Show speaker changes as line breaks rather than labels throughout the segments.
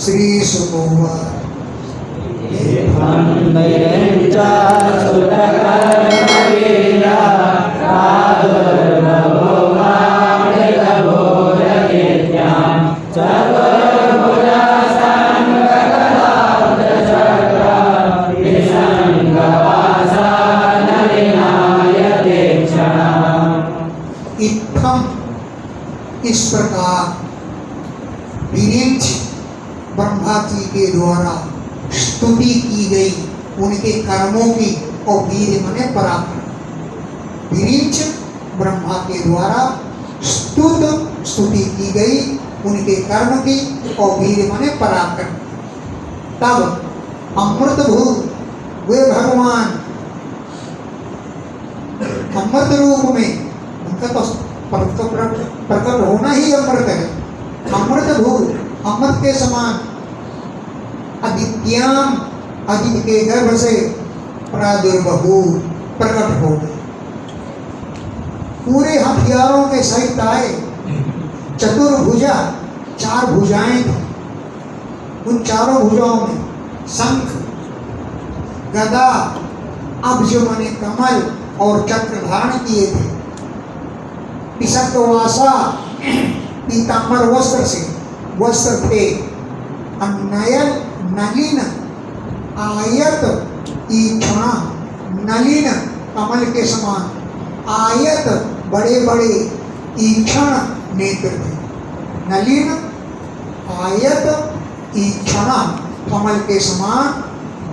श्री सुकुमार इत्थम, इस प्रकार विरिंच ब्रह्मा जी के द्वारा स्तुति की गई उनके कर्मों की, और वीर मने पराक्रम। विरिंच ब्रह्मा के द्वारा स्तुति की गई उनके कर्म की, और वीर मने पराक्रम। तब अमृतभूत वे भगवान अमृत रूप में, उनका तो प्रकट होना ही अमृत है। अमृतभूत, अमृत के समान आदित्याम, आदित्य के गर्भ से प्रादुर्बहु प्रकट हो गए। पूरे हथियारों के सहित आए। चतुर्भुजा, 4 भुजाएं थी। उन चारों भुजाओं में शंख, गदा, अब्ज मने कमल और चक्र धारण किए थे। पिशक्वासा, पीताम्बर वस्त्र से वस्त्र थे। नयन, नलिन, आयत, ईक्षणा, नलिन कमल के समान, आयत बड़े बड़े, ईक्षण नेत्र थे। नलिन, आयत, ईक्षणा कमल के समान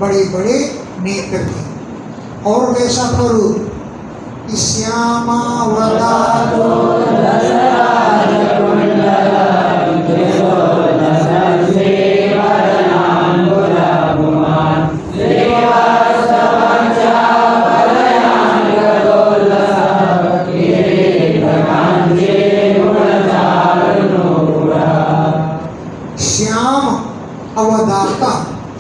बड़े बड़े नेत्र थे। और कैसा था रूप? श्यामावदातो श्याम अवदाता,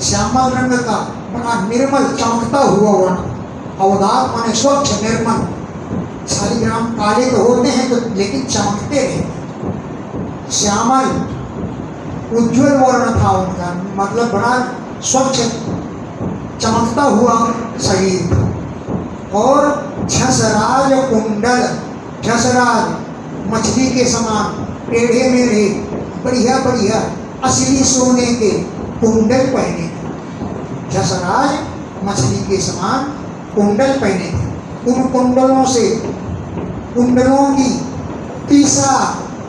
श्यामल रंग का बड़ा निर्मल चमकता हुआ वर्ण। अवदात माने स्वच्छ निर्मल। शालिग्राम काले तो होते हैं तो लेकिन चमकते रहते। श्यामल उज्ज्वल वर्ण था उनका, मतलब बड़ा स्वच्छ चमकता हुआ शरीर था। और झसराज कुंडल, झसराज मछली के समान टेढ़े मेढ़े बढ़िया बढ़िया असली सोने के कुंडल पहने थे। झसराज मछली के समान कुंडल पहने थे। उन कुंडलों से, कुंडलों की तीसा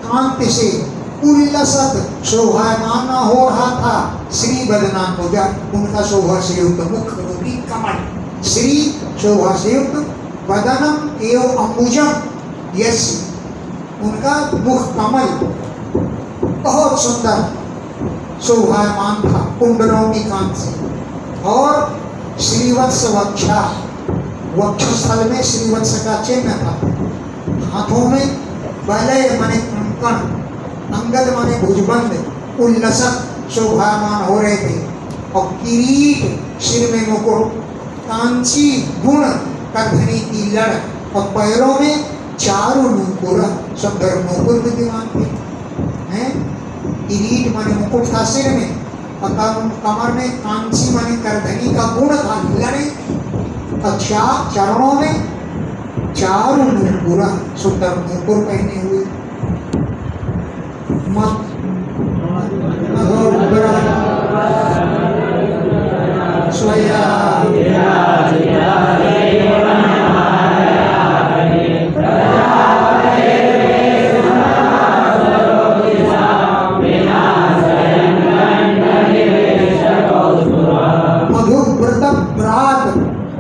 कांति से उल्लसत शोभायमान हो रहा था श्री बदनाम भुजा, उनका शोभा से युक्त मुख रूपी कमल। श्री शोभा से युक्त बदनम एवं अंबुजम, यश उनका मुख कमल बहुत सुंदर शोभायमान था कुंडलों की कांति से। और श्रीवत्स वक्षा, वक्षस्थल में श्रीवत्स का चिन्ह था। हाथों में वलय माने कंकण, अंगद माने भुजबंद उल्लसत शोभायमान हो रहे थे। और किरीट, सिर में मुकुट, कांची गुण करधनी की लड़, और पैरों में 4 नूपुर, सुंदर नूपुर विद्यमान थे। किरीट माने मुकुट था सिर में, और कमर में कांची माने करधनी का गुण था लड़े। अच्छा, चरणों में 4 नूपुर, सुंदर नूपुर पहने हुए।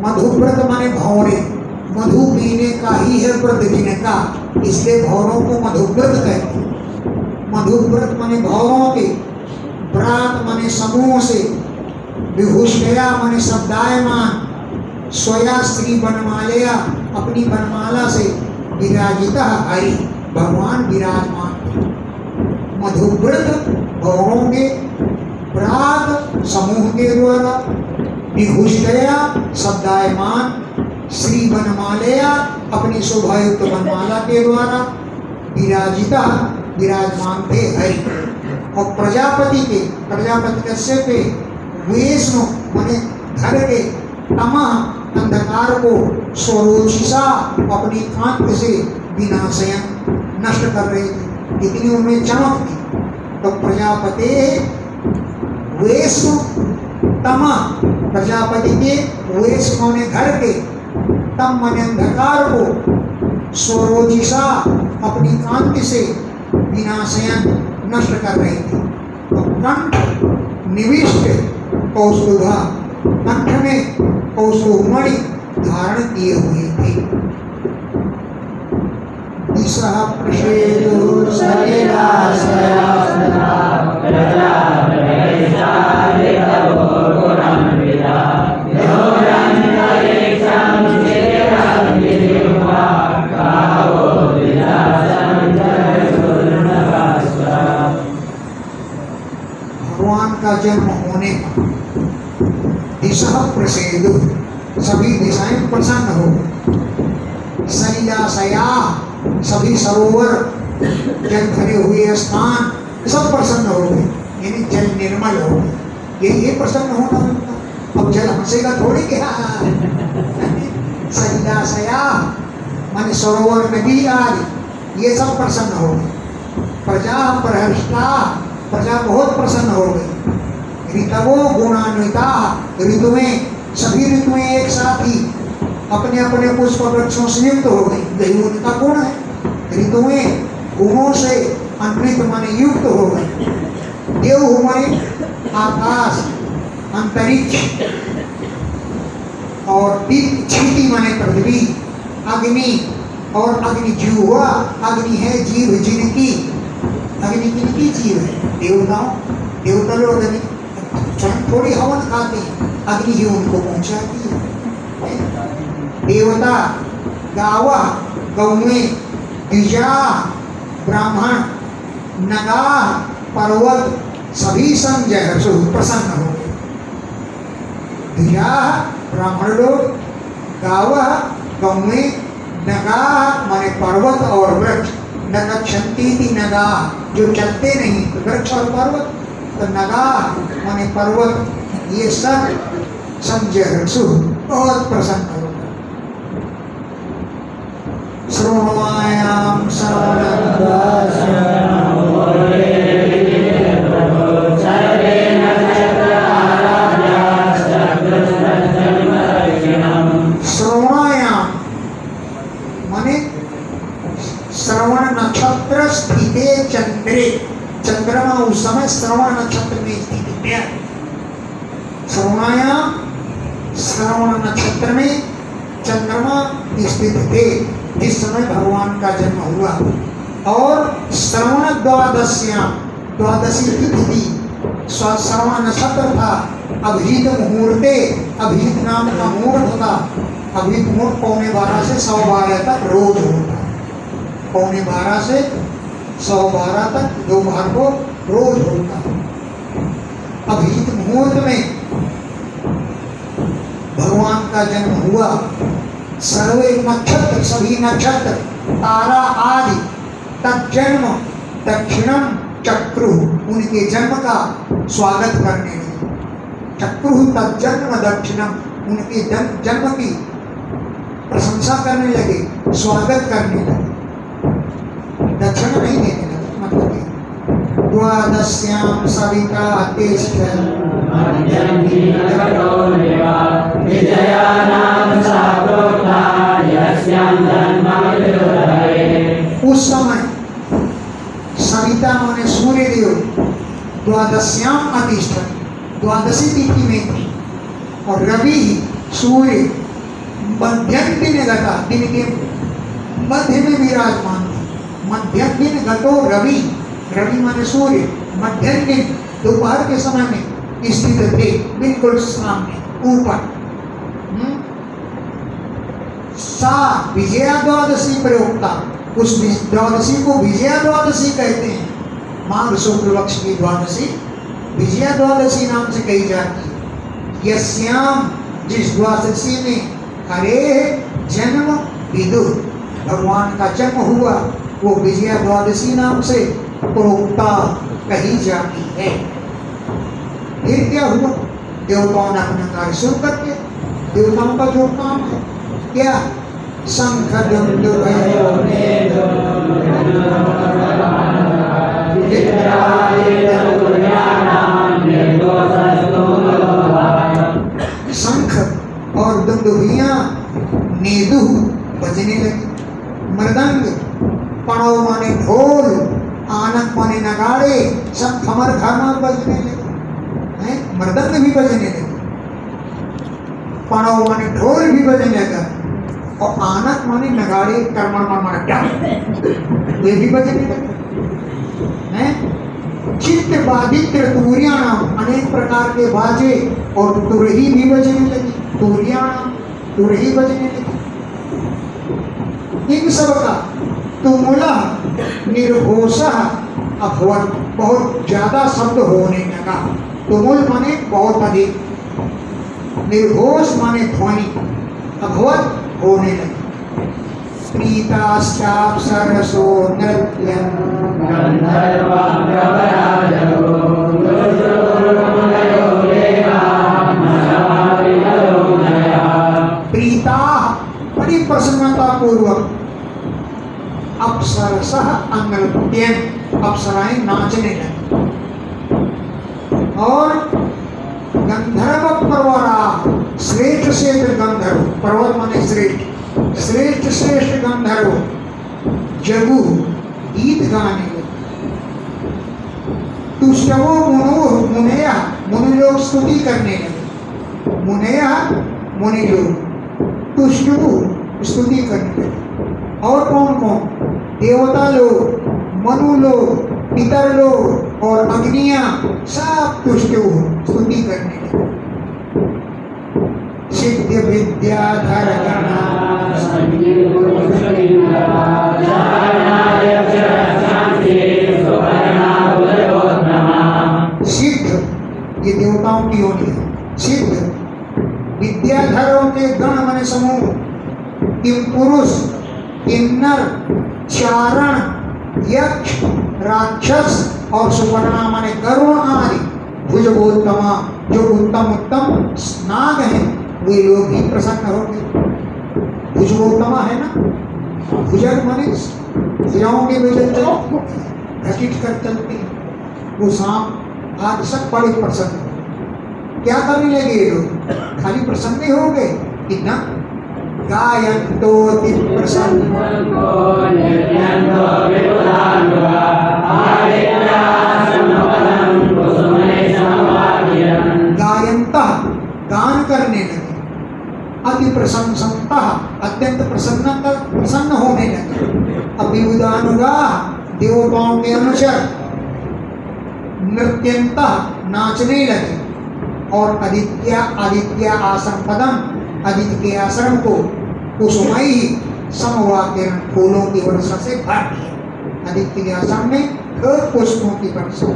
मधुव्रत माने भौरे, मधु पीने का ही है व्रत जिनका, इसलिए भौरों को मधुव्रत कहते हैं। मधुव्रत माने भौरों के, व्रात माने समूह से, विभूषया माने शब्दायमान, स्वया स्त्री बनमालया अपनी बनमाला से, विराजिता हरि भगवान विराजमान। मधुव्रत भौरों के, व्रात समूह के द्वारा, विभूषया शब्दायमान, श्री बनमालया अपनी शोभायुक्त बनमाला के द्वारा, विराजिता विराजमान थे हरि। और प्रजापति कश्यप के विष्णु माने घर के तमः अंधकार को स्वरोचिषा अपनी कांति से विनाशयन नष्ट कर रहे थे, इतनी उनमें चमक थी। तो प्रजापति विष्णु तमः, प्रजापति के विष्णु ने घर के, तम माने अंधकार को, स्वरोचिषा अपनी कांति से विनाशयन नष्ट कर रहे थे। तो कंठ निविष्ट कौस्तुभा, कंठ में कौस्तुभमणि धारण किए हुए थे। दिशा प्रसेदु भगवान का जन्म होने पर दिशा प्रसेदु, सभी दिशाएं प्रसन्न हो गई। सलिलाशया, सभी सरोवर, जल भरे हुए स्थान सब प्रसन्न हो गए, यानी जल निर्मल हो गए। ये प्रसन्न होना बनता। अब जल हंसेगा थोड़ी क्या। सलिलाशया माने सरोवर, नदी आदि ये सब प्रसन्न हो गए। प्रजा प्रहृष्टा, प्रजा बहुत प्रसन्न हो गई। ऋतवो गुणान्विता, ऋतुएं, सभी ऋतुएं एक साथ ही अपने अपने पुष्प वृक्षों से युक्त हो गई। यही उनका गुण है। ऋतुएं गुणों से अन्वित माने युक्त हो गई। देव माने आकाश, अंतरिक्ष, और दीप क्षिति माने पृथ्वी, अग्नि और अग्नि जीवा, अग्नि है जीव जिनकी, अग्नि किनकी जीव है? देवताओं, देवता लोग स्वयं थोड़ी हवन खाते हैं, अग्नि ही उनको पहुंचाती है। देवता, गावा, गौएं, द्विजा, ब्राह्मण, नगा, पर्वत, सभी संजय प्रसन्न हो गए। द्विजा ब्राह्मण लोग, गावा गौएं, नगा माने पर्वत और वृक्ष, नगच्छन्ति नगा जो चलते नहीं, वृक्ष और पर्वत, तो नगा माने पर्वत, ये सब संजय बहुत प्रसन्न हो गए। श्रोवायाम श्रवणायाम माने श्रवण नक्षत्र स्थिते चंद्रे, चंद्रमा उस समय श्रवण नक्षत्र में स्थित है। श्रवणायाम, श्रवण नक्षत्र में चंद्रमा स्थित थे जिस समय भगवान का जन्म हुआ। और श्रवण द्वादश्याम, द्वादशी की तिथि श्रवण नक्षत्र था। अभिजीत मुहूर्ते, अभिजीत नाम का मुहूर्त था। अभिजीत मुहूर्त 11:15 से 12:15 तक रोज होता है। 11:15 से 12:15 तक दोपहर को रोज होता है। अभिजीत मुहूर्त में भगवान का जन्म हुआ। सर्वे नक्षत्र, सभी नक्षत्र, तारा आदि तज्जन्म दक्षिणम चक्रु, उनके जन्म का स्वागत करने लगे। चक्रु तज्जन्म दक्षिणम, उनके जन्म की प्रशंसा करने लगे, स्वागत करने लगे, दक्षिण नहीं देने लगे। मतलब द्वादश्याम सविता उस समय सविता माने सूर्यदेव द्वादश्याम अधिष्ठन, द्वादशी तिथि में थी। और रवि सूर्य मध्यम दिन गता, दिन के मध्य में विराजमान था। मध्यम दिन गतो रवि, रवि माने सूर्य, मध्यम दिन दोपहर के समय में स्थित थे, बिल्कुल सामने ऊपर। सा विजया द्वादशी प्रयोक्ता, उस द्वादशी को विजया द्वादशी कहते हैं। माघ शुक्ल पक्ष की द्वादशी विजया द्वादशी नाम से कही जाती है। यस्याम, जिस द्वादशी में हरे जन्म विदु, भगवान का जन्म हुआ, वो विजया द्वादशी नाम से प्रोक्ता कही जाती है। फिर क्या हुआ? देवताओं ने अपना कार्य शुरू कर दिया। देवताओं का जो काम है क्या? शंख शंख और दुंदुभियां नेदु बजने लगी। मृदंग, पड़ो माने ढोल, आनंद माने नगाड़े, सब खमर खामर बजने लगे। मृदंग भी बजने लगे, पड़ो माने ढोल भी बजने लगा, और आनंद माने नगाड़े कर्मण माने डम वे भी बजने लगे। चित्त बाधित्र तुरियाणाम, अनेक प्रकार के बाजे और तुरही भी बजने लगी। तुरियाणाम, तुरही बजने लगी। इन सब का तुमुला निर्घोषः अभवत, बहुत ज्यादा शब्द होने लगा। तुमुल माने बहुत अधिक, निर्घोष माने ध्वनि, अभवत होने लगी। प्रीताश्चाप्सरसो नृत्यं प्रीता, बड़ी प्रसन्नता पूर्वक, अप्सरसः नृत्यं, अप्सराएं नाचने लगी। और गंधर्व प्रवरा, श्रेष्ठ श्रेष्ठ गंधर्व, पर्वत माने श्रेष्ठ, श्रेष्ठ श्रेष्ठ गंधर्व जगु गीत गाने लगे। तुष्टवो मुनो मुनेया, मुनि लोग स्तुति करने लगे। मुनेया मुनि लोग, तुष्टवो स्तुति करने लगे। और कौन कौन? देवता लोग, मनु लोग, पितर लोग और अग्नियां, सब तुष्टवो स्तुति करने लगे। सिद्ध विद्याधर गणा सिद्ध, ये देवताओं की योनि है। सिद्ध विद्याधरों के गण माने समूह, किम पुरुष, किन्नर, चारण, यक्ष, राक्षस और सुपर्णा माने गरुण आदि, भुजगोत्तमा, जो उत्तम उत्तम नाग हैं, वे लोग भी प्रसन्न हो गए। भुजगोत्तमा है ना, भुजग माने भुजाओं के वजन घटित कर चलते हैं, वो सांप आज सब बड़े प्रसन्न हो। क्या करने लगे ये लोग? खाली प्रसन्न हो गए कितना? गायन्तो प्रसन्न गायन्ता, गान करने लगे। अति प्रशंसनता, अत्यंत प्रसन्न होने लगे। अभिउदानुगा, देवताओं के अनुसार नृत्यंता, नाचने लगे। और आदित्य आश्रम पदम, आदित्य के आश्रम को कुसुमयी समवाक्य फूलों की वर्षा से भर दिया। आदित्य के आश्रम में पुष्पों की वर्षा।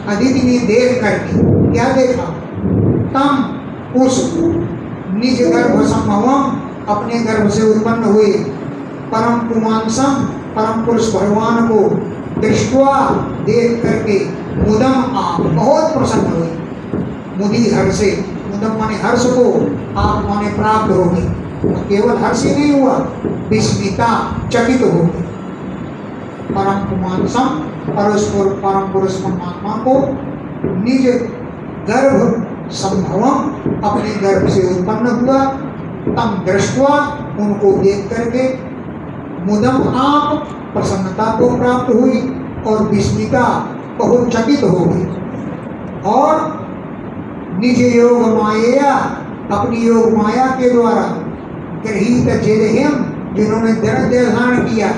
अदिति ने देख करके क्या देखा? तम, उस निज गर्भ संभवम, अपने गर्भ से उत्पन्न हुए परम पुमांसम, परम पुरुष भगवान को दृष्टवा, देख करके मुदम आप, बहुत प्रसन्न हुए। मुदी हर्ष से, मुदम माने हर्ष को, आप माने प्राप्त हो गए। केवल हर्ष ही नहीं हुआ, विस्मिता, चकित हो गए। परम पुमांसम, परम पुरुष परमात्मा को निज गर्भ संभवम, अपने गर्भ से उत्पन्न हुआ। तम दृष्टवा, उनको देख करके मुदम आप, प्रसन्नता को प्राप्त हुई और विस्मिता, बहुत चकित हो गई। और निज योग माया, अपनी योग माया के द्वारा गृहीत जेदहिम, जिन्होंने दृढ़ देह धारण किया,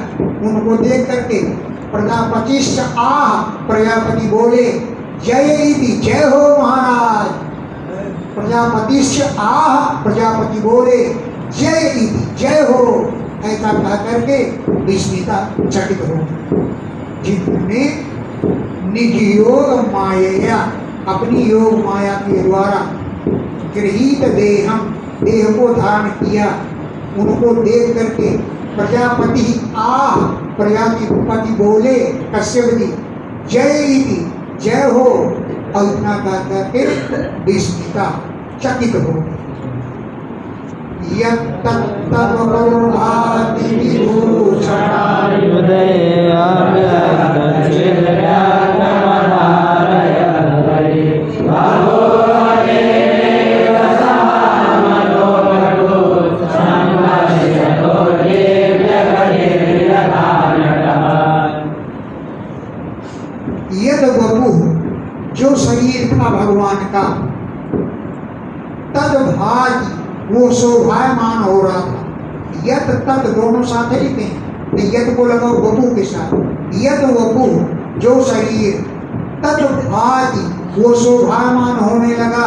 उनको देख करके प्रजापतिश्च आह, प्रजापति बोले जय इति, जय हो महाराज। प्रजापतिश्च आह, प्रजापति बोले जय इति, जय हो। ऐसा कह करके विस्मिता चकित हो, जिन्होंने निज योग माया, अपनी योग माया के द्वारा गृहीत देहम, देह को धारण किया, उनको देख करके प्रजापति आह, प्रजापति बोले कश्यप जी जय इति, जय हो। और इतना कह करके विस्मिता चकित हो। यद वपु, जो शरीर था भगवान का, तद भाज, वो शोभायमान हो रहा था। यद तद दोनों साथ लिखते हैं, तो यद को लगाओ वपु के साथ। यद वपु, जो शरीर, तद भाज, वो शोभायमान होने लगा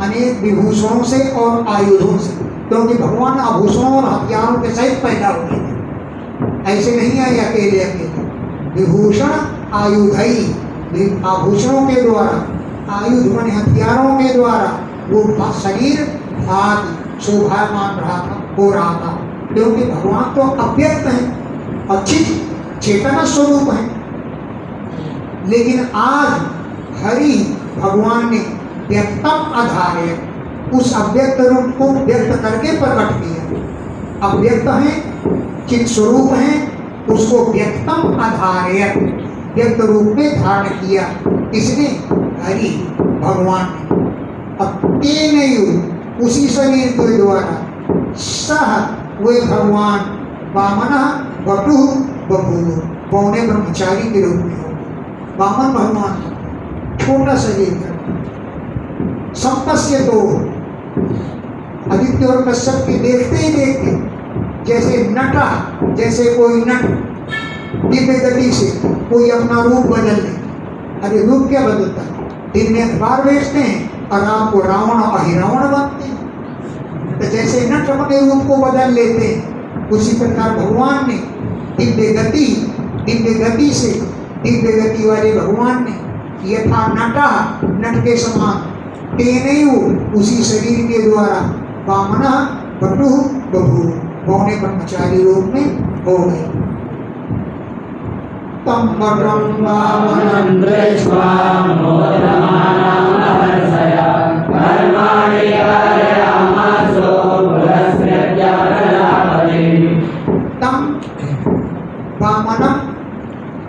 अनेक विभूषणों से और आयुधों से, क्योंकि भगवान आभूषणों और हथियारों के सहित पैदा हुए थे, ऐसे नहीं आए अकेले अकेले। विभूषण आयुधई, आभूषणों के द्वारा, आयुध माने हथियारों के द्वारा वो शरीर भाग शोभायमान रहा था, हो रहा था, क्योंकि भगवान तो अव्यक्त हैं, अच्छी चेतना स्वरूप है। लेकिन आज हरि भगवान ने व्यक्तम आधार्य, उस अव्यक्त रूप को व्यक्त करके प्रकट किया। अव्यक्त है, चित स्वरूप है, उसको व्यक्तम आधार्य, व्यक्त रूप में धारण किया। इसने हरि भगवान तेन, उसी शरीर के द्वारा सह, वे भगवान वामन वटु बभूव, पौने ब्रह्मचारी के रूप में हो। वामन भगवान छोटा शरीर का। संपस्य तो आदित्य और कश्यप के देखते ही देखते, जैसे नटा, जैसे कोई नट दिव्य गति से कोई अपना रूप बदल ले। अरे रूप क्या बदलता है? दिन में अखबार बेचते हैं और रात को रावण और अहिरावण बनते हैं। तो जैसे नट अपने रूप को बदल लेते हैं, उसी प्रकार भगवान ने दिव्य गति से, दिव्य गति वाले भगवान ने यथा नटा, नट के समान, तेनयु, उसी शरीर के द्वारा, वामना वटु बभूव, पौने ब्रह्मचारी रूप में हो गए। तम वटं वामनं दृष्ट्वा मोदमानं महर्षया कर्माणि कारयामासो पुरस्कृत्य प्रजापतिं। तम वामनं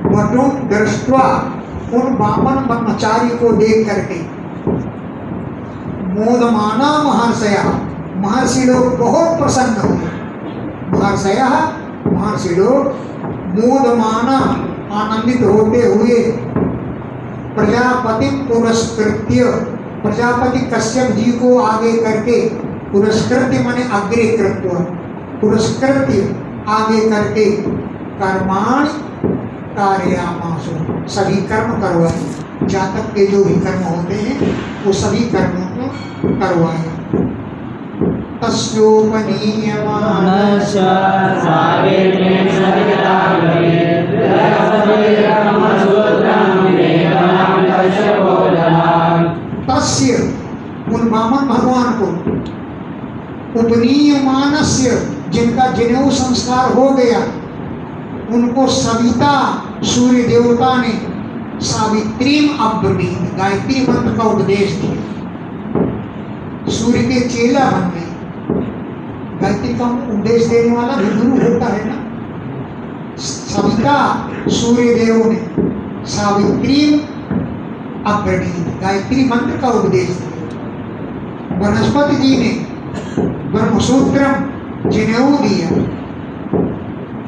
वटुं दृष्ट्वा, उन वामन ब्रह्मचारी को देख करके, मोदमाना महर्षया, महर्षि लोग बहुत प्रसन्न हुए। महर्षया, महर्षि लोग मोदमाना, आनंदित होते हुए, प्रजापति पुरस्कृत्य, प्रजापति कश्यप जी को आगे करके, पुरस्कृत्य माने अग्रे कृत्य, पुरस्कृत्य आगे करके, कर्माणि कारयामासु, सभी कर्म करवाए। जातक के जो भी कर्म होते हैं वो सभी कर्मों को करवाए। तस्य, उन वामन भगवान को, उपनीयमानस्य, जिनका जनेऊ संस्कार हो गया, उनको सविता, सूर्य देवता ने सावित्रीम अब्रवीत, गायत्री मंत्र का उपदेश दिया। सूर्य के चेला बन गए। गायत्री का उपदेश देने वाला भी गुरु होता है ना। सविता, सूर्य देव ने सावित्रीम अब्रवीत, गायत्री मंत्र का उपदेश दिया। बृहस्पति जी ने ब्रह्मसूत्रम जनेऊ दिया,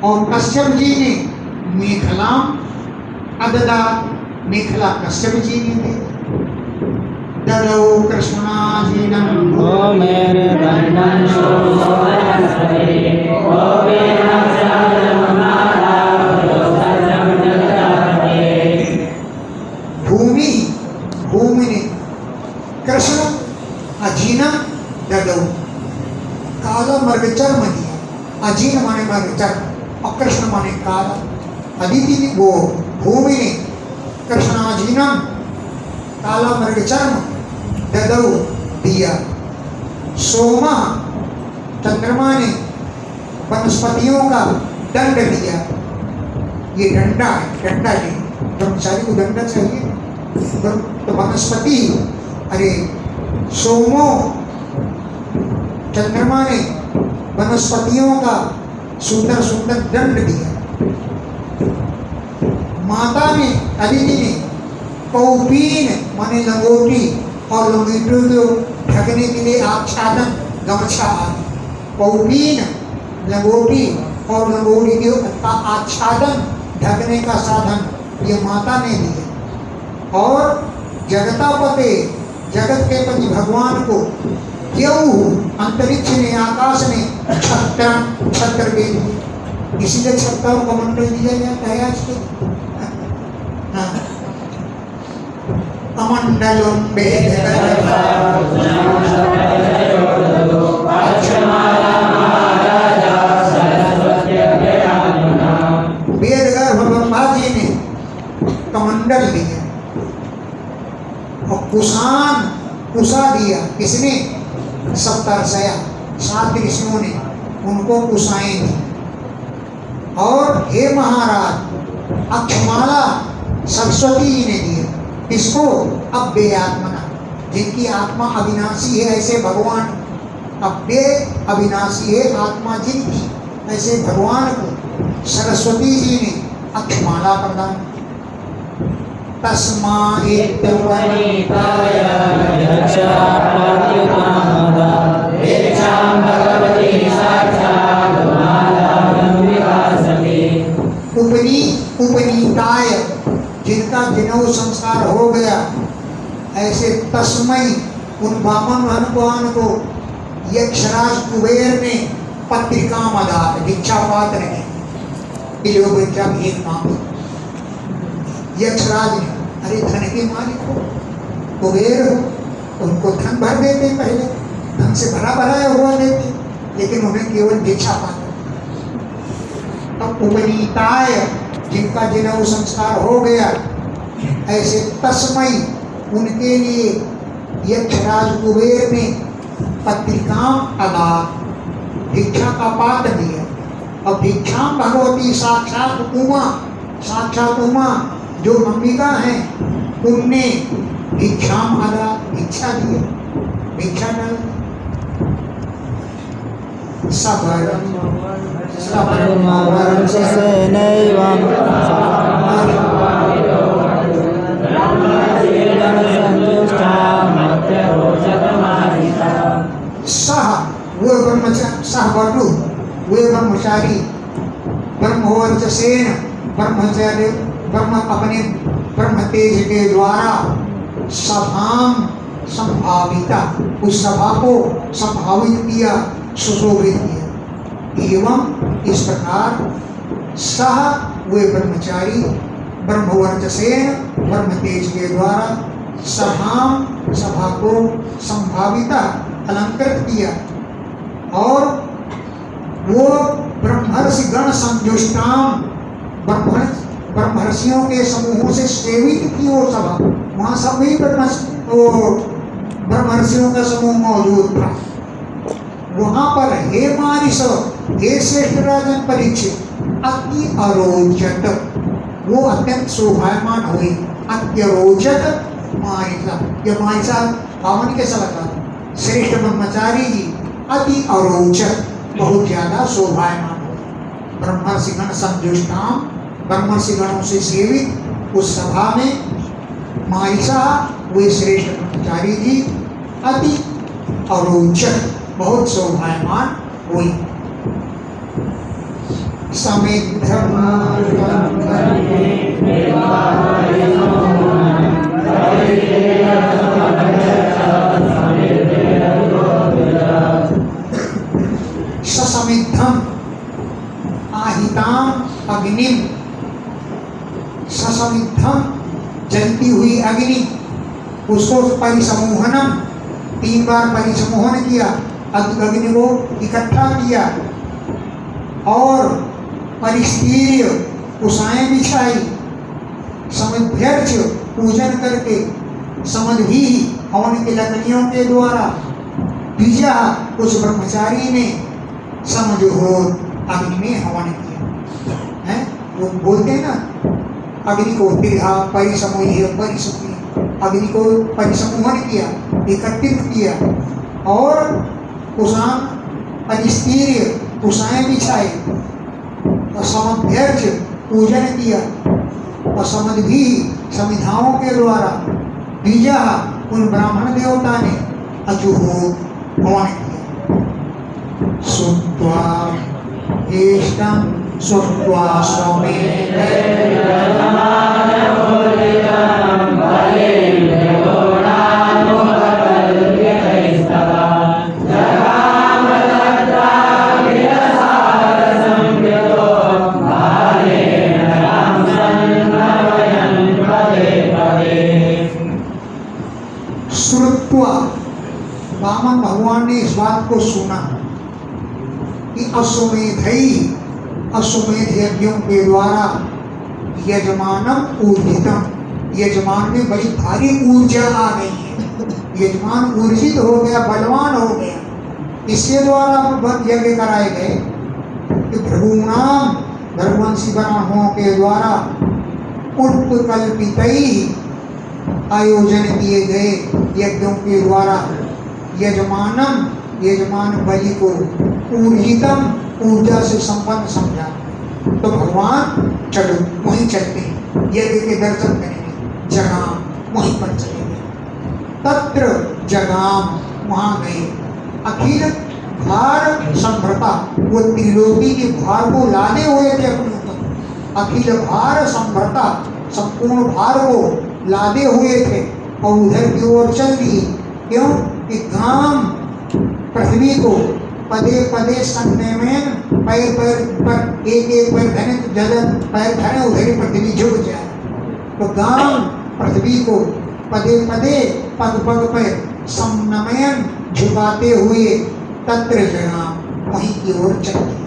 और कश्यप जी ने मेखलाम अददात, मेखला कश्यप जी ने दी। ददौ कृष्णाजीनम ओ मेरे बंधन शो और कृष्ण माने काल। अदिति ने वो भूमि ने कृष्णाजीनम काला मृग चर्म ददौ दिया। सोमा चंद्रमा ने वनस्पतियों का दंड दिया। ये डंडा है, डंडा नहीं, ब्रह्मचारी को डंडा चाहिए तो वनस्पति। अरे सोमो चंद्रमा ने वनस्पतियों का सुंदर सुंदर दंड दिया। माता ने अदिति ने कौपीन माने लंगोटी और लंगोटियों को ढकने के लिए आच्छादन गमछा आदि। कौपीन लंगोटी और लंगोटी का आच्छादन ढकने का साधन ये माता ने दिया। और जगतापते जगत के पति भगवान को क्यों अंतरिक्ष ने आकाश ने छत्र दे दिए। इसीलिए छत्रों को मंडल दिया जाता है आज के। अमंडलम ब्रह्मा जी ने कमंडल दिया और कुशा दिया। किसने? सप्तर्षया 7 ऋषियों ने उनको कुशाएं दी। और हे महाराज अक्षमाला सरस्वती जी ने दिया। किसको? अव्यय आत्मना, जिनकी आत्मा अविनाशी है ऐसे भगवान। अव्यय अविनाशी है आत्मा जिनकी, ऐसे भगवान को सरस्वती जी ने अक्षमाला प्रदान। उपनीताय, जिनका जनेऊ संस्कार हो गया, ऐसे तस्मय उन वामन भगवान को यक्षराज कुबेर ने पत्रिका मदात भिक्षा पात्र है भीख मांगी। यक्षराज ने, अरे धन के मालिक हो, कुबेर हो, उनको धन भर देते, पहले धन से भरा भराया हुआ देते, लेकिन उन्हें केवल भिक्षा पात्र। अब उपनीताय, जिनका जनेऊ संस्कार हो गया, ऐसे तस्मय उनके लिए यक्षराज कुबेर ने पत्रिका अदा भिक्षा का पात्र दिया। और भिक्षा भगवती साक्षात उमा जो अंबिका है, उनने भिक्षाम अदा भिक्षा दिया, भिक्षा डाल। वे ब्रह्मचारी ब्रह्मवर्चसेन ब्रह्मचर्य ब्रह्म अपने ब्रह्म तेज के द्वारा सभाम संभाविता, उस सभा को संभावित किया, सुशोभित किया। एवं इस प्रकार सह वे ब्रह्मचारी ब्रह्मवर्चसेन ब्रह्म तेज के द्वारा सभा को संभाविता अलंकृत किया। और वो ब्रह्मर्षि गण संजुष्टाम, ब्रह्मर्षियों के समूहों से सेवित थी वो सभा। वहाँ सभी ब्रह्मर्षियों का समूह मौजूद था। वहाँ पर हे मारिष, हे श्रेष्ठ राजन परीक्षित, अति अरोचत, वो अत्यंत शोभायमान हुई। अत्यरोचत मारिषा, यह मारिषा पावन कैसा लगा? श्रेष्ठ ब्रह्मचारी जी अति अरोचत, बहुत ज्यादा शोभायमान हो। ब्रह्मर्षि गण संजुष्टाम, ब्रह्मर्षि गणों से सेवित उस सभा में मारिषा, वे श्रेष्ठ ब्रह्मचारी जी अति अरोचक, बहुत शोभायमान हुई। ससमिद्धम आहिताम अग्निम, ससमिद्धम जलती हुई अग्नि, उसको परिसमूहनम, 3 बार परिसमूहन किया, अग्नि को इकट्ठा किया और परिस्तीर्य कुशाएं बिछाई, समभ्यर्च पूजन करके, समधी हवन की लकड़ियों के द्वारा, बीजा उस ब्रह्मचारी ने समझ हो अग्नि में हवन किया है। वो बोलते हैं ना अग्नि को दीर्घा परिसमूह अग्नि को परिसमूहन किया, एकत्रित किया और कुशान परिस्तीर्य कुशाएं बिछाए और समभ्यर्च पूजन किया और समधी समिधाओं के द्वारा बीजा उन ब्राह्मण देवता ने अजुहो हवन किया। सुत्वा एष्टं सुत्वा स्वमेव वामन भगवान ने इस बात को सुना कि अश्वमेध यज्ञों के द्वारा यजमानम ऊर्जितम, यजमान में बड़ी भारी ऊर्जा आ गई है, यजमान ऊर्जित हो गया, बलवान हो गया। इसके द्वारा यज्ञ कराए गए कि भृगुनाम भृगुवंशी ब्राह्मणों के द्वारा उत्कल्पित आयोजन किए गए यज्ञों के द्वारा यजमान बलि को ऊर्जितम ऊर्जा से संपन्न समझा। तो भगवान चलो वहीं चलते हैं, यज्ञ के दर्शन करेंगे, जगाम वहीं पर चलेंगे। तत्र जगाम वहां गए, अखिल भार संभ्रता, वो त्रिलोकी के भार को लादे हुए थे अपने ऊपर, अखिल भार संभ्रता, संपूर्ण भार को लादे हुए थे और उधर की ओर चल दिए। क्यों कि गाम पृथ्वी को पदे पदे संघने में पैर पैर पर एक एक पैर धने तो जगह पैर धने उधर ही पृथ्वी झुक जाए। तो गाम पृथ्वी को पदे पदे पग पग पर समनमयन झुकाते हुए तत्र जगाम वहीं की ओर चल दिए।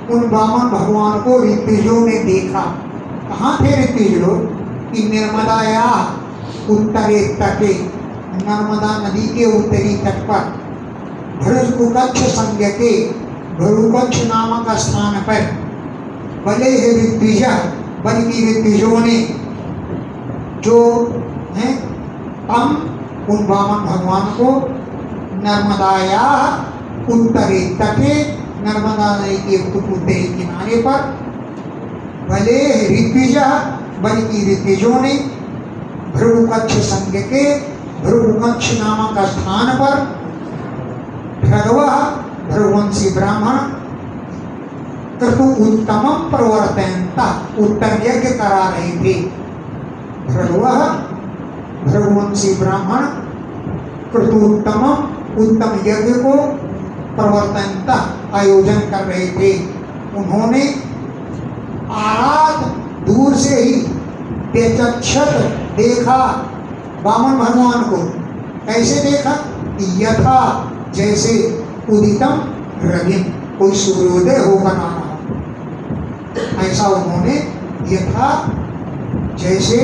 उन वामन भगवान को ऋत्विजों ने देखा। कहाँ थे ऋत्विज लोग? कि निर्मदाया उत्तरे तटे, नर्मदा नदी के उत्तरी तट पर भृगुकच्छ संज्ञ के भृगुकच्छ नामक स्थान पर बले ऋत्विज, बल्कि ऋत्विजों ने जो है हम उन वामन भगवान को नर्मदाया उत्तरी तटे, नर्मदा नदी के उत्तरी किनारे पर भले ऋत्विज, बल्कि ऋत्विजों ने भृगुकच्छ संज्ञ के भृगुकच्छ नामक स्थान पर भृगवः भृगुवंशी ब्राह्मण क्रतु उत्तम प्रवर्तयन्ता, उत्तर यज्ञ करा रहे थे। भृगवः भृगुवंशी ब्राह्मण क्रतु उत्तम यज्ञ को प्रवर्तनता आयोजन कर रहे थे। उन्होंने आराध दूर से ही बेचक्षत देखा वामन भगवान को। कैसे देखा? यथा जैसे उदितम रविम, कोई सूर्योदय होकर आ रहा, ऐसा उन्होंने यथा जैसे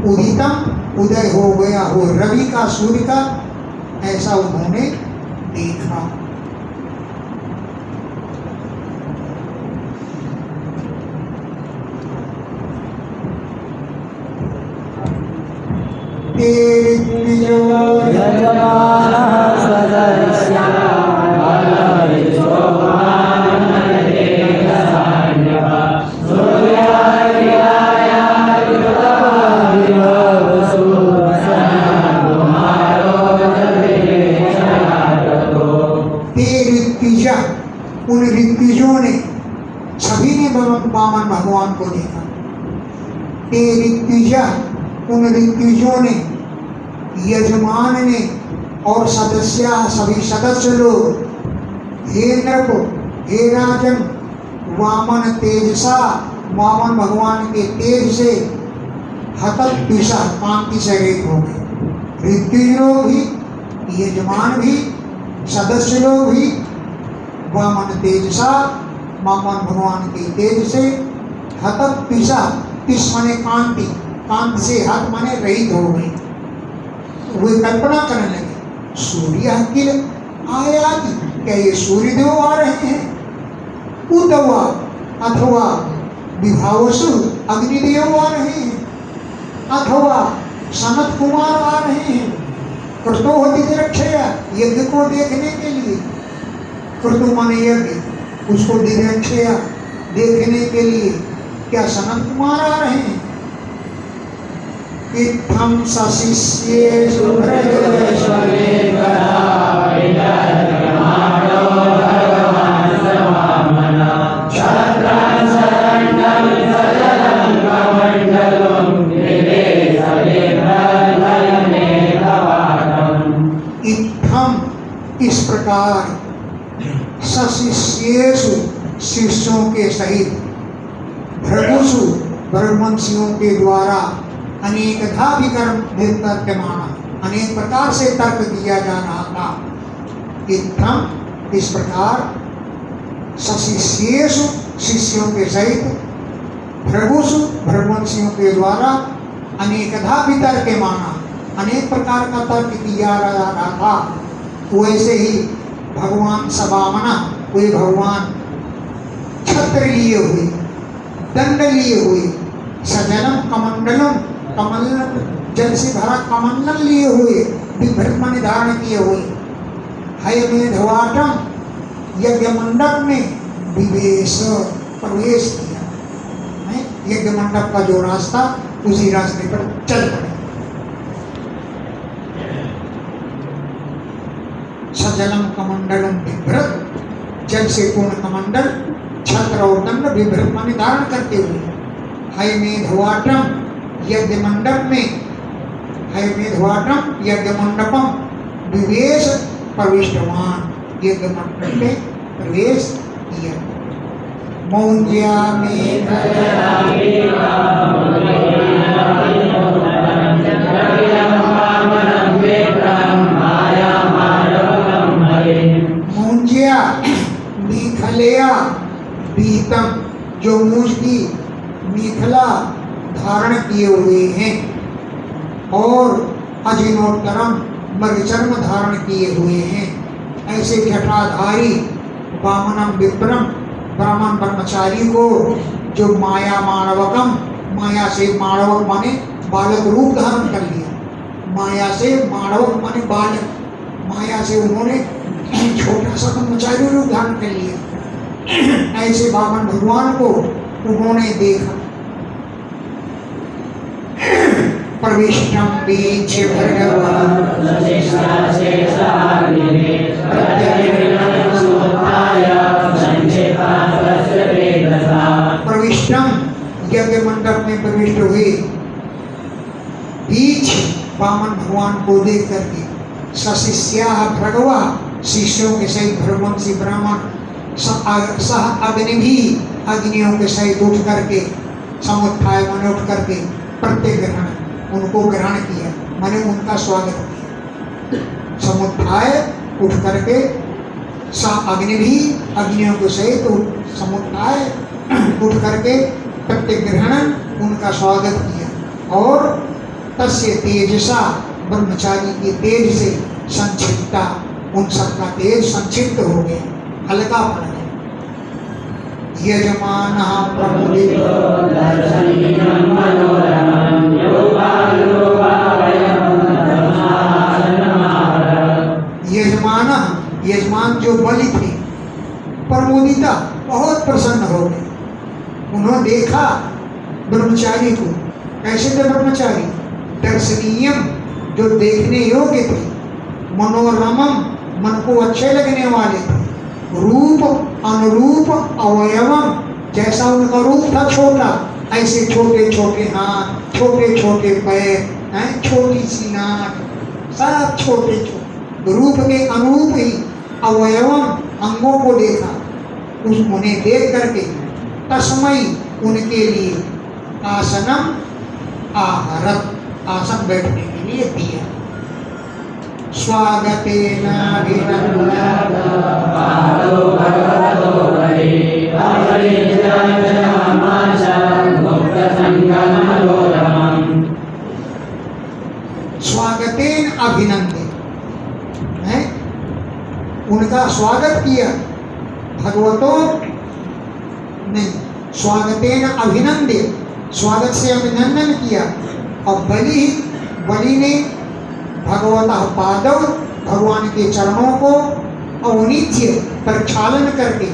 उदितम उदय हो गया हो रवि का, सूर्य का, ऐसा उन्होंने देखा। उन ऋत्विजों ने, सभी ने वामन भगवान को देखा। ते ऋत्विज, उन ऋत्विजों ने, यजमान ने और सदस्य सभी सदस्य लोग, हे नृप, हे राजन, वामन तेजसा, वामन भगवान के तेज से हतत दिशा कांति से रहित हो गए। ऋत्विज लोग भी, यजमान भी, सदस्य लोग भी वामन तेजसा, वामन भगवान के तेज से हतत दिशा, तिस माने कांति, कांति से हत माने रहित हो गए। वे कल्पना करने लगे, सूर्य किल आया, क्या ये सूर्य देव आ रहे हैं? उतवा अथवा विभावसु अग्निदेव आ रहे हैं, अथवा सनत कुमार आ रहे हैं। कृतो होती रक्षया, यज्ञ को देखने के लिए, कृतो माने यज्ञ, उसको दिरक्षया देखने के लिए क्या सनत कुमार आ रहे हैं? इत्थं सशिष्येषु इस प्रकार सशिष्येषु शिष्यों के सहित भृगुषु ब्रह्मवंशियों के द्वारा अनेकधा विकर्म तर्कमाना, अनेक प्रकार से तर्क दिया जा रहा था। इत्थम इस प्रकार सशिष्येषु शिष्यों के सहित भृगुषु ब्रह्मवंशियों के द्वारा अनेकधा वितर्कमाना, अनेक प्रकार का तर्क दिया जा रहा था। वैसे ही भगवान सवामना, वे भगवान छत्र लिए हुए, दंड लिए हुए, सजलम कमंडलम, कमल जल से भरा कमंडल लिए हुए, बिभ्रत माने धारण किए हुए, हयमेधवाटम यज्ञ मंडप में विवेश प्रवेश किया। यज्ञ मंडप का जो रास्ता, उसी रास्ते पर चल पड़े। सजलम कमंडलम बिभ्रत, जल से पूर्ण कमंडल, छत्र और दंड, विभ्रत माने धारण करते हुए, हयमेधवाटम यज्ञ मंडप में, हयमेधवाटम यज्ञ मंडपम विवेश प्रविष्टवान, यज्ञ मंडप में प्रवेश किया। मौंज्या में मौंज्या मेखलया पीतम, जो मूछ की मेखला धारण किए हुए हैं, और अजिनोत्तरम मृगचर्म धारण किए हुए हैं। ऐसे जटाधारी वामनम विप्रम, ब्राह्मण ब्रह्मचारी को, जो माया माणवकम, माया से माणवक माने बालक रूप धारण कर लिया, माया से माणवक माने बालक, माया से उन्होंने छोटा सा ब्रह्मचारी रूप धारण कर लिया। ऐसे वामन भगवान को उन्होंने देखा। प्रविष्टम बीच प्रविष्टम यज्ञ मंडप में प्रविष्ट हुए, बीच वामन भगवान को देख करके, सशिष्या भृगवा शिष्यों के सहित भृगवंशी ब्राह्मण, सह अग्नि भी अग्नियों के सहित उठ करके, समुत्थाय मन उठ करके, प्रत्येक ग्रहण उनको ग्रहण किया, मैंने उनका स्वागत किया। समुत्थाय उठ करके, सह अग्नि भी अग्नियों के सहित समुत्थाय उठ करके प्रत्येक ग्रहण उनका स्वागत किया। और तस्य तेजसा, ब्रह्मचारी के तेज से संक्षिप्ता, उन सबका तेज संक्षिप्त हो गया, हल्का पड़ गया। यजमान प्रमुदितो दर्शनीयं मनोरमं यजमान, यजमान जो बलि थे, प्रमुदिता बहुत प्रसन्न हो गए। उन्होंने देखा ब्रह्मचारी को, कैसे थे ब्रह्मचारी? दर्शनीयम, जो देखने योग्य थे, मनोरमम, मन को अच्छे लगने वाले थे, रूप अनुरूप अवयवम, जैसा उनका रूप था छोटा, ऐसे छोटे छोटे हाथ, छोटे छोटे पैर, छोटी सी नाक, सब छोटे छोटे, रूप के अनुरूप ही अवयवम अंगों को देखा, उन्हें देख करके तस्मई उनके लिए आसनम आहरत आसन बैठने के लिए दिया। स्वागतेन स्वागतेन अभिनंदे है, उनका स्वागत किया। भगवतो नहीं, स्वागतेन अभिनंदे, स्वागत से अभिनंदन किया। और बलि ने भगवतः पादव, भगवान के चरणों को अवनिध्य प्रक्षालन करके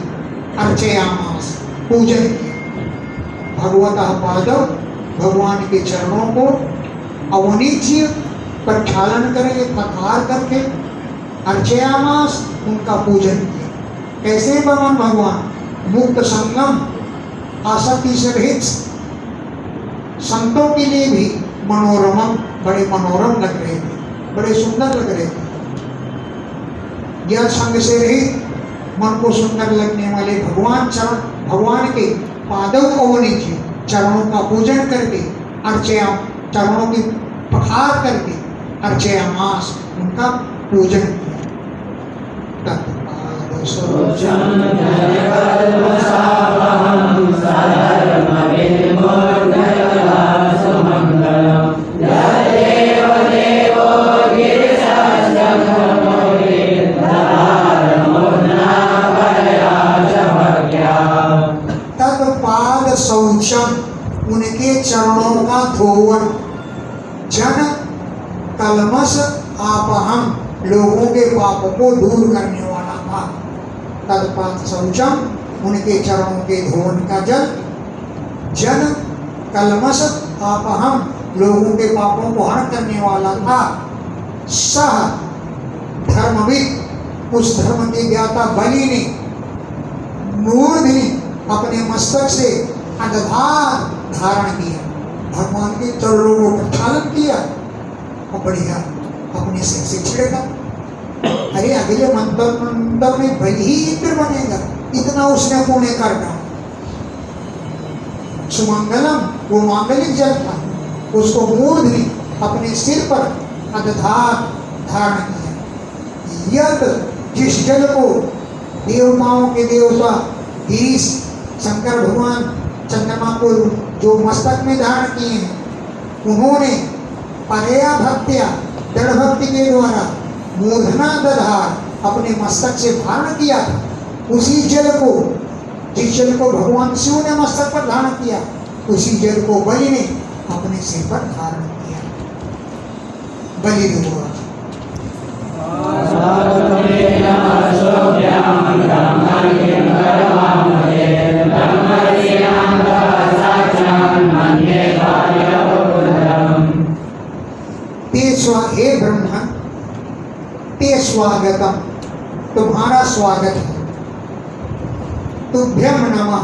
अर्चयामास, पूजन किया। भगवतः पादव, भगवान के चरणों को अवनिध्य प्रक्षालन करके, पकार करके अर्चयामास, उनका पूजन किया। कैसे भगवान मुक्त संगम आसक्ति से रहित, संतों के लिए भी मनोरम, बड़े मनोरम लग रहे थे, बड़े सुंदर लग रहे थे। यह संग से रहित, मन को सुंदर लगने वाले भगवान चरण, भगवान के पादों को नीचे चरणों का पूजन करके अर्चया, चरणों की पखार करके अर्चयामास, उनका पूजन किया। तत्पाद शौचम, उनके चरणों का धोवन, जन कलमस आपहम, लोगों के पापों को दूर करने वाला था। तत्पाद शौचम, उनके चरणों के धोवन का जल, जन कलमस आपहम, लोगों के पापों को हरण करने वाला था। सह धर्मविद, उस धर्म के ज्ञाता बलि ने मूर्धनि, अपने मस्तक से अंगधार धारण किया, भगवान के चरणों को प्रक्षालन किया और बढ़िया अपने सिर से छिड़का। अरे अगले मंत्र में बलि ही इंद्र बनेगा, इतना उसने पुण्य कर डाला। सुमंगलम, वो मांगलिक जल था, उसको मूर्धनि अपने सिर पर अंगधार धारण किया। यद, जिस जल को देवताओं के देवता गिरीश, शंकर भगवान चंद्रमा को जो मस्तक में धारण किए हैं, उन्होंने परया भक्त्या, दृढ़ भक्ति के द्वारा मूर्धना दधार अपने मस्तक से धारण किया था। उसी जल को, जिस जल को भगवान शिव ने मस्तक पर धारण किया, उसी जल को बलि ने अपने सिर पर धारण किया। बलि ने बोला हे ब्रह्मन, ते स्वागतम, तुम्हारा स्वागत है। तुभ्यम नमः,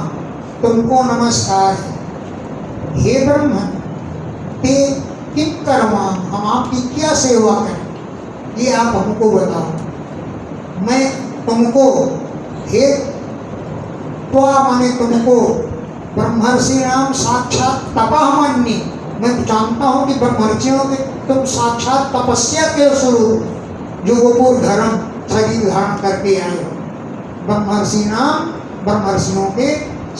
तुमको नमस्कार है। हे ब्रह्मन, ते किम कर्मा, हम आपकी क्या सेवा करें, ये आप हमको बताओ। मैं तुमको, हे त्वा माने तुमको, ब्रह्मर्षि नाम साक्षात तपः मन्ये, मैं जानता हूँ कि ब्रह्मर्षियों के तुम साक्षात तपस्या के स्वरूप, जो गोपुर धर्म शरीर धारण करके आए हो। ब्रह्मर्षि नाम, ब्रह्मर्षियों के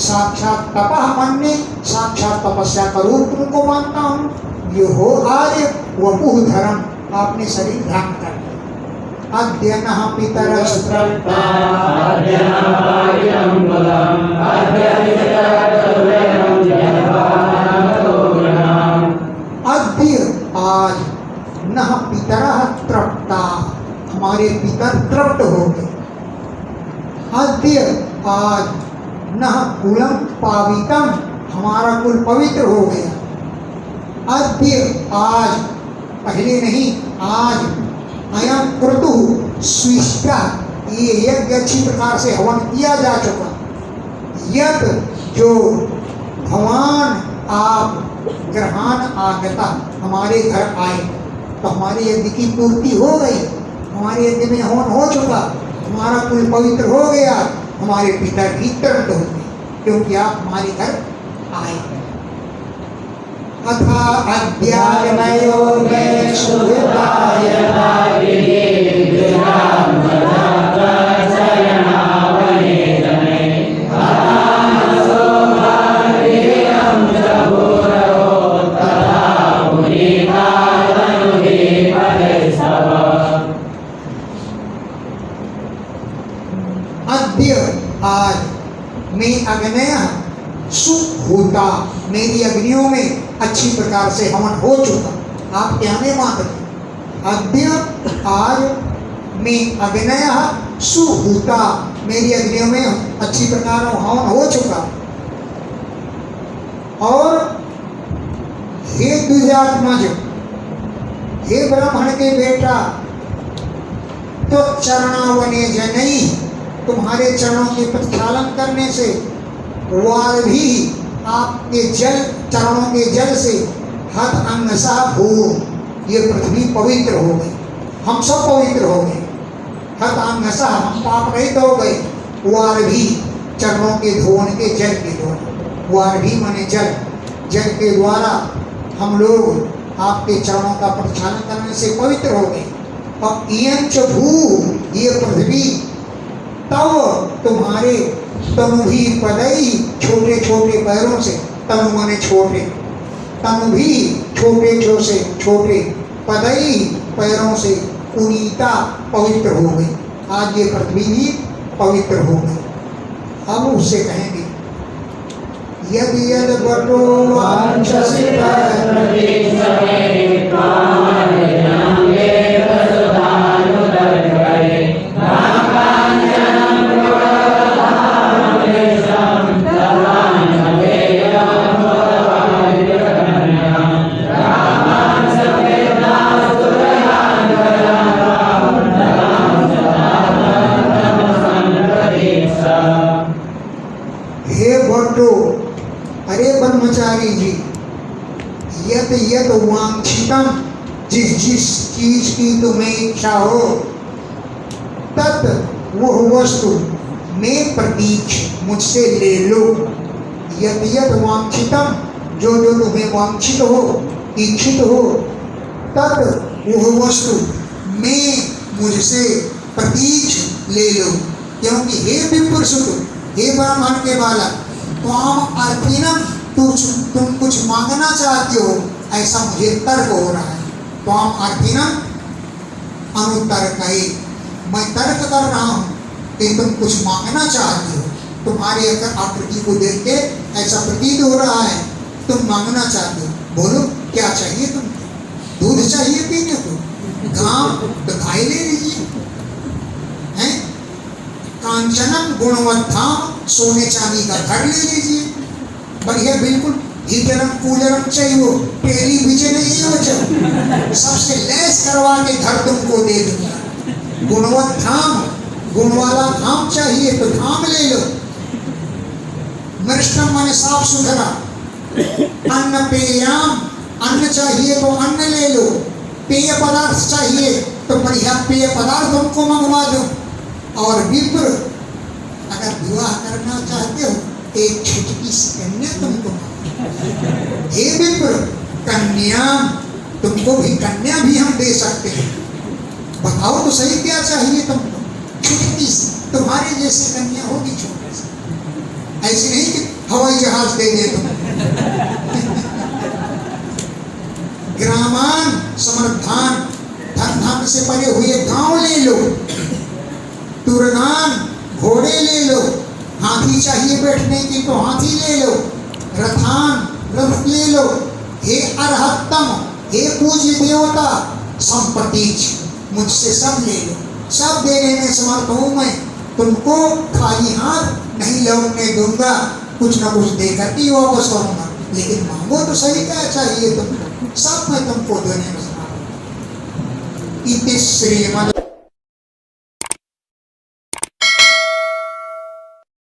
साक्षात तपः मन्ये, साक्षात तपस्या का रूप तुमको मानता हूँ। ये हो आर्य वपुः धर्म, आपने शरीर धारण कर लिया। अद्य नः पितरस्तप्ता, अद्य आज नः पितरः तृप्ता, हमारे पितर तृप्त हो गए। अद्य आज नः कुलम पावितम, हमारा कुल पवित्र हो गया। अद्य आज, पहले नहीं आज, अयम क्रतुः स्विष्टा, ये यज्ञ अच्छी प्रकार से हवन किया जा चुका। यद, जो भगवान आप ग्रहण आगता, हमारे घर आए तो हमारे यज्ञ की पूर्ति हो गई। हमारे यज्ञ में हवन हो चुका, हमारा कुल पवित्र हो गया, हमारे पितर की तृप्त हो गए, क्योंकि आप हमारे घर आए। अथा अध्यात्मयो मे शुभाय अद्य आज मैं अग्नय सुहूता, मेरी अग्नियों में अच्छी प्रकार से हवन हो चुका। आप क्या नहीं मान रहे? अद्य आज मैं अग्नय सुहूता, मेरी अग्नियों में अच्छी प्रकार हवन हो चुका। और हे द्विजात्मज, हे ब्राह्मण के बेटा, तो चरणावने जनई, तुम्हारे चरणों के प्रक्षालन करने से, वाल भी आपके जल, चरणों के जल से, हत अंगसा भू, ये पृथ्वी पवित्र हो गई, हम सब पवित्र हो गए। हत अंगसा, हम पाप रहित हो गए। वाल भी, चरणों के धोने के जल के द्वारा, वाल भी माने जल, जल के द्वारा हम लोग आपके चरणों का प्रक्षालन करने से पवित्र हो गए। और इयंच भू, ये पृथ्वी, तब तुम्हारे तनु भी पदई, छोटे छोटे पैरों से, तनु माने छोटे, तनु भी छोटे छोटे पदई, पैरों से, पुनीता, पवित्र हो गई। आज ये पृथ्वी भी पवित्र हो गई। अब उससे कहेंगे यदि यद बटो वांछसि ब्रह्मचारी जी, यत यत वांछितम, जिस जिस चीज की तुम्हें इच्छा हो, तत् वह वस्तु मैं प्रतीक्ष, मुझसे ले लो। यत यत वांछितम, जो जो तुम्हें वांछित हो, इच्छित हो, तत् वह वस्तु मैं मुझसे प्रतीक्ष ले लो। क्योंकि हे विप्रसुत, हे ब्राह्मण के बालक, त्वाम अर्थिनम, तुम कुछ मांगना चाहते हो, ऐसा मुझे तर्क हो रहा है। त्वाम अर्थिनम अनुतर्कये, मैं तर्क कर रहा हूँ कि तुम कुछ मांगना चाहते हो। तुम्हारे अगर आकृति को देख के ऐसा प्रतीत हो रहा है, तुम मांगना चाहते हो। बोलो क्या चाहिए तुमको? दूध चाहिए पीने को? गाँव तो गाय ले लीजिए। हैं? कांचनम गुणवत्ताम, सोने चांदी का घर ले लीजिए, बढ़िया, बिल्कुल हीटरम कूलरम चाहिए, टेलीविजन नहीं हो, सबसे लैस करवा के घर तुमको दे दूंगा। गुणवत्ताम, गुण वाला धाम चाहिए तो धाम ले लो। मृष्टम माने साफ सुथरा। अन्न पेयाम, अन्न चाहिए तो अन्न ले लो। पेय पदार्थ चाहिए तो बढ़िया पेय पदार्थ तुमको मंगवा दो। और विप्र, अगर विवाह करना चाहते हो, एक छुटकी सी कन्या तुमको, हे विप्र, कन्या, तुमको भी कन्या भी हम दे सकते हैं। बताओ तो सही क्या चाहिए तुमको? छुटकी सी, तुम्हारे जैसे कन्या होगी छोटे से, ऐसे नहीं कि हवाई जहाज दे दे तुम। ग्रामान समर्थान, धन धाम से परे हुए गांव ले लो। तुरगान, घोड़े ले लो। हाथी चाहिए बैठने की तो हाथी ले लो। रथान, रथ ले लो। हे अरहत्तम, हे पूज्य देवता, संपत्ति मुझसे सब ले लो, सब देने में समर्थ हूँ मैं। तुमको खाली हाथ नहीं लौटने दूंगा, कुछ न कुछ देकर ही वापस करूंगा। लेकिन मांगो तो सही, क्या चाहिए तुमको? सब मैं तुमको देने में समर्थ हूँ। इति श्रीमद्